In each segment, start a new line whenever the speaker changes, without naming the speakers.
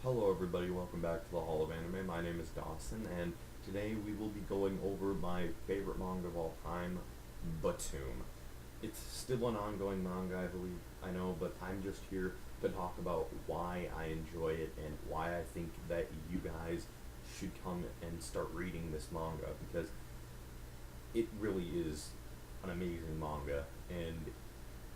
Hello everybody, welcome back to the Hall of Anime. My name is Dawson, and today we will be going over my favorite manga of all time, Btooom. It's still an ongoing manga, I believe, I know, but I'm just here to talk about why I enjoy it and why I think that you guys should come and start reading this manga, because it really is an amazing manga, and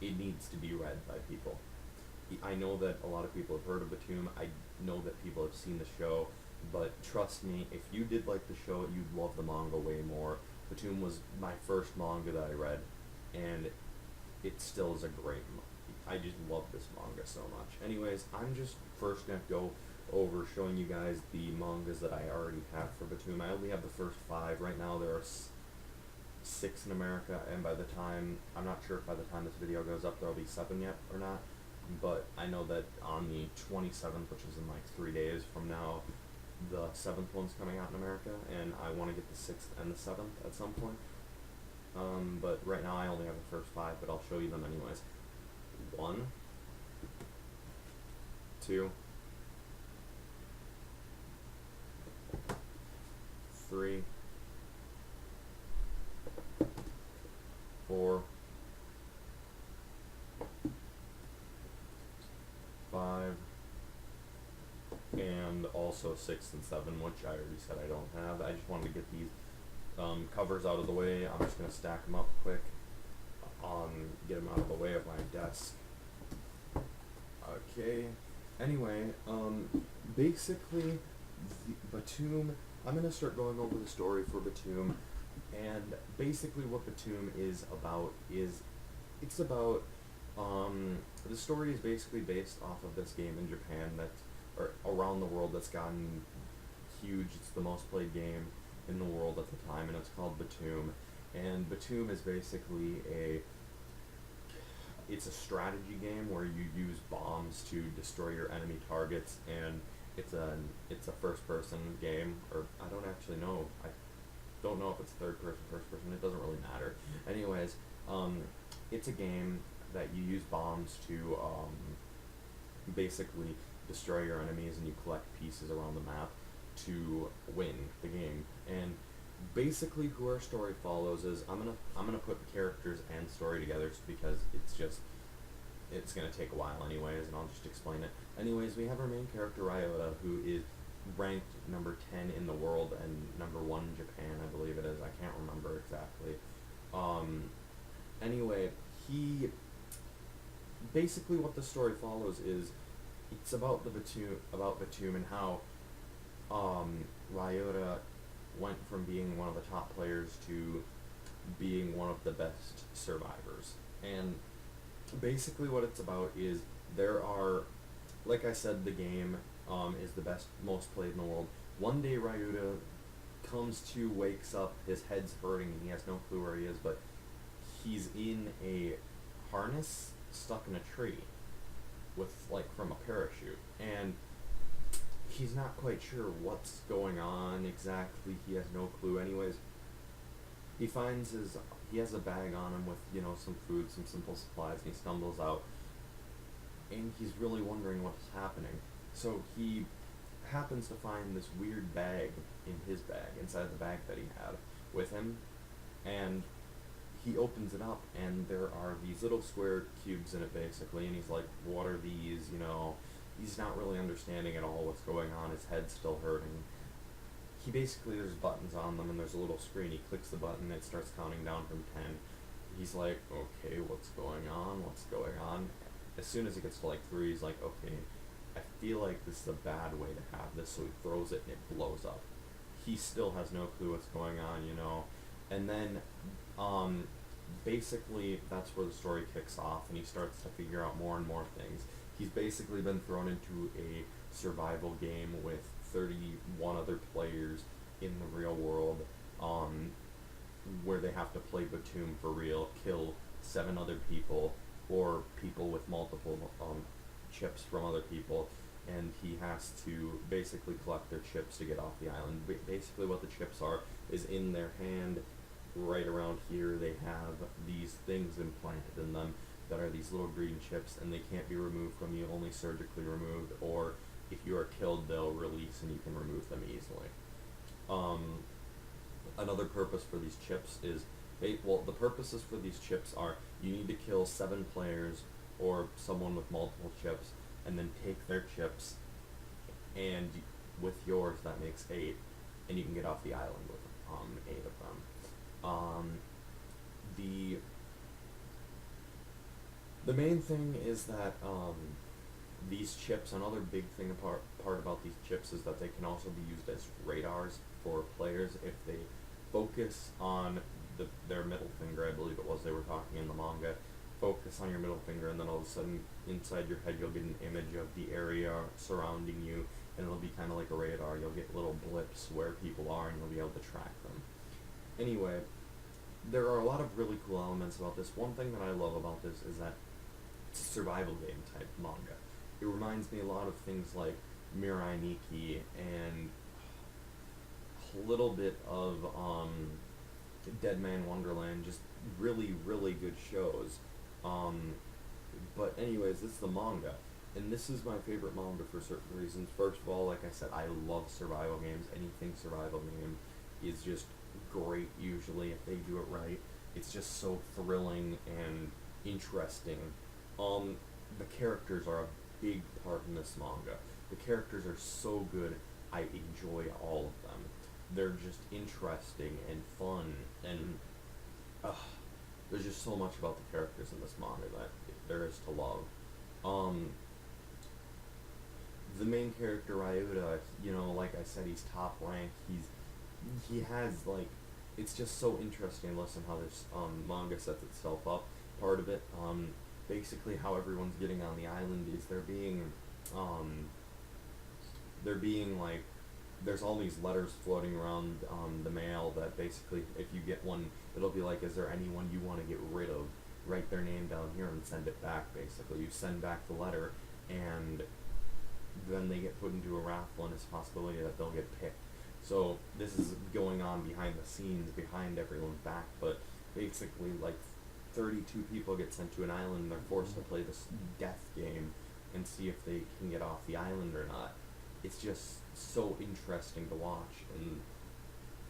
it needs to be read by people. I know that a lot of people have heard of Btooom. I know that people have seen the show, but trust me, if you did like the show, you'd love the manga way more. Btooom was my first manga that I read, and it still is a great. I just love this manga so much. Anyways, I'm just first gonna go over showing you guys the mangas that I already have for Btooom. I only have the first 5 right now. There are 6 in America, and by the time I'm not sure if by the time this video goes up there'll be 7 yet or not. But I know that on the 27th, which is in like 3 days from now, the 7th one's coming out in America, and I want to get the 6th and the 7th at some point. But right now I only have the first 5, but I'll show you them anyways. 1, 2, 3, 4, 5, and also 6 and 7, which I already said I don't have. I just wanted to get these covers out of the way. I'm just going to stack them up quick, get them out of the way of my desk. Okay, anyway, basically, Btooom, I'm going to start going over the story for Btooom, and basically what Btooom is about is, it's about, the story is basically based off of this game in Japan that, or around the world, that's gotten huge. It's the most played game in the world at the time, and it's called Btooom. And Btooom is basically it's a strategy game where you use bombs to destroy your enemy targets, and it's a first person game, or I don't actually know. I don't know if it's third person, first person. It doesn't really matter. Anyways, it's a game that you use bombs to basically destroy your enemies, and you collect pieces around the map to win the game. And basically, who our story follows is, I'm gonna put the characters and story together because it's gonna take a while anyways, and I'll just explain it. Anyways, we have our main character Ryota, who is ranked number 10 in the world and number 1 in Japan, I believe it is. I can't remember exactly. Anyway, he basically, what the story follows is, it's about Btooom and how Ryota went from being one of the top players to being one of the best survivors. And basically what it's about is, there are, like I said, the game is the most played in the world. One day Ryota wakes up, his head's hurting, and he has no clue where he is, but he's in a harness stuck in a tree with, like, from a parachute, and he's not quite sure what's going on exactly. He has no clue. Anyways, he has a bag on him with, some food, some simple supplies, and he stumbles out, and he's really wondering what's happening. So he happens to find this weird bag inside the bag that he had with him, and he opens it up, and there are these little square cubes in it, basically, and he's like, what are these, He's not really understanding at all what's going on. His head's still hurting. There's buttons on them, and there's a little screen. He clicks the button, it starts counting down from 10. He's like, okay, what's going on? As soon as he gets to, like, 3, he's like, okay, I feel like this is a bad way to have this, so he throws it, and it blows up. He still has no clue what's going on, And then, basically, that's where the story kicks off, and he starts to figure out more and more things. He's basically been thrown into a survival game with 31 other players in the real world, where they have to play Btooom for real, kill 7 other people, or people with multiple chips from other people, and he has to basically collect their chips to get off the island. Basically what the chips are is, in their hand, right around here, they have these things implanted in them that are these little green chips, and they can't be removed from you, only surgically removed, or if you are killed, they'll release and you can remove them easily. Um, Another purpose for these chips is, the purposes for these chips are you need to kill 7 players or someone with multiple chips, and then take their chips, and with yours that makes 8, and you can get off the island with 8 of them. The the main thing is that these chips, another big thing part about these chips is that they can also be used as radars for players if they focus on their middle finger, I believe it was they were talking in the manga. Focus on your middle finger, and then all of a sudden inside your head you'll get an image of the area surrounding you, and it'll be kind of like a radar. You'll get little blips where people are, and you'll be able to track them. Anyway, there are a lot of really cool elements about this. One thing that I love about this is that it's a survival game type manga. It reminds me a lot of things like Mirai Nikki and a little bit of Dead Man Wonderland, just really, really good shows. But anyways, this is the manga, and this is my favorite manga for certain reasons. First of all, like I said, I love survival games. Anything survival game is just great usually if they do it right. It's just so thrilling and interesting. The characters are a big part in this manga. The characters are so good, I enjoy all of them. They're just interesting and fun, and there's just so much about the characters in this manga that there is to love. The main character Ryuta, like I said, he's top rank. He has like, it's just so interesting to listen how this manga sets itself up. Part of it, basically how everyone's getting on the island is they're being like, there's all these letters floating around the mail that basically, if you get one, it'll be like, is there anyone you want to get rid of? Write their name down here and send it back, basically. You send back the letter, and then they get put into a raffle, and it's a possibility that they'll get picked. So this is going on behind the scenes, behind everyone's back, but basically, like, 32 people get sent to an island, and they're forced to play this death game and see if they can get off the island or not. It's just so interesting to watch, and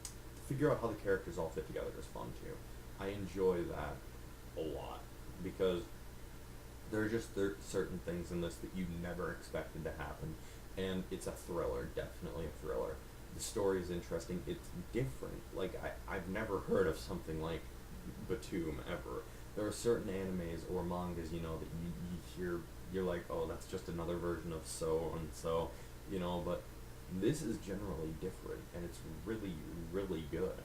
to figure out how the characters all fit together is fun too. I enjoy that a lot, because there are certain things in this that you never expected to happen, and it's a thriller, definitely a thriller. The story is interesting, it's different. Like, I've never heard of something like Btooom ever. There are certain animes or mangas, that you hear, you're like, oh, that's just another version of so and so, but this is generally different, and it's really, really good.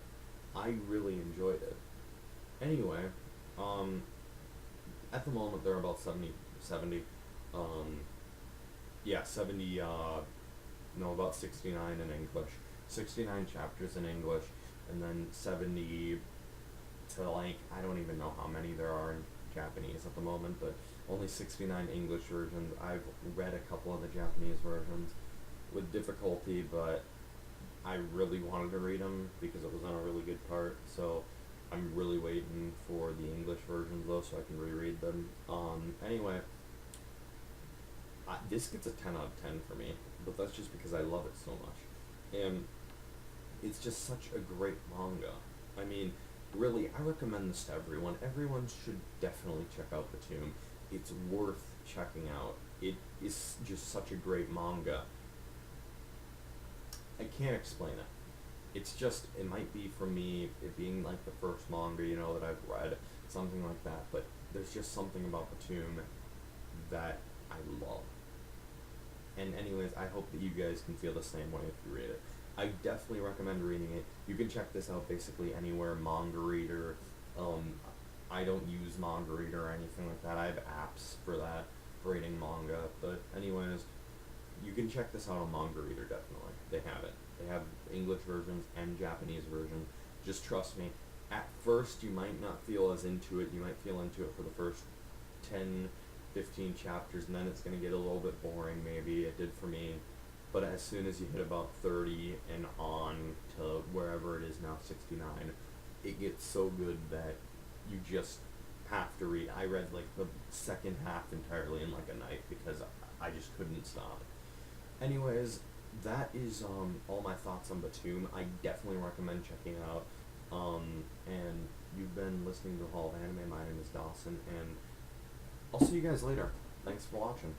I really enjoyed it. Anyway, at the moment there are about 70, about 69 in English. 69 chapters in English, and then 70 to, like, I don't even know how many there are in Japanese at the moment, but only 69 English versions. I've read a couple of the Japanese versions with difficulty, but I really wanted to read them because it was on a really good part, so I'm really waiting for the English versions though, so I can reread them. Anyway, this gets a 10 out of 10 for me, but that's just because I love it so much. And it's just such a great manga. I mean, really, I recommend this to everyone. Everyone should definitely check out Btooom. It's worth checking out. It is just such a great manga. I can't explain it. It's just, it might be for me, it being like the first manga, that I've read, something like that, but there's just something about Btooom that I love. And anyways, I hope that you guys can feel the same way if you read it. I definitely recommend reading it. You can check this out basically anywhere, Manga Reader. I don't use Manga Reader or anything like that. I have apps for that, for reading manga. But anyways, you can check this out on Manga Reader, definitely. They have it. They have English versions and Japanese versions. Just trust me. At first, you might not feel as into it. You might feel into it for the first 10, 15 chapters, and then it's going to get a little bit boring, maybe. It did for me. But as soon as you hit about 30 and on to wherever it is now, 69, it gets so good that you just have to read. I read like the second half entirely in like a night because I just couldn't stop. Anyways, that is all my thoughts on Btooom. I definitely recommend checking it out. And you've been listening to Hall of Anime. My name is Dawson, and I'll see you guys later. Thanks for watching.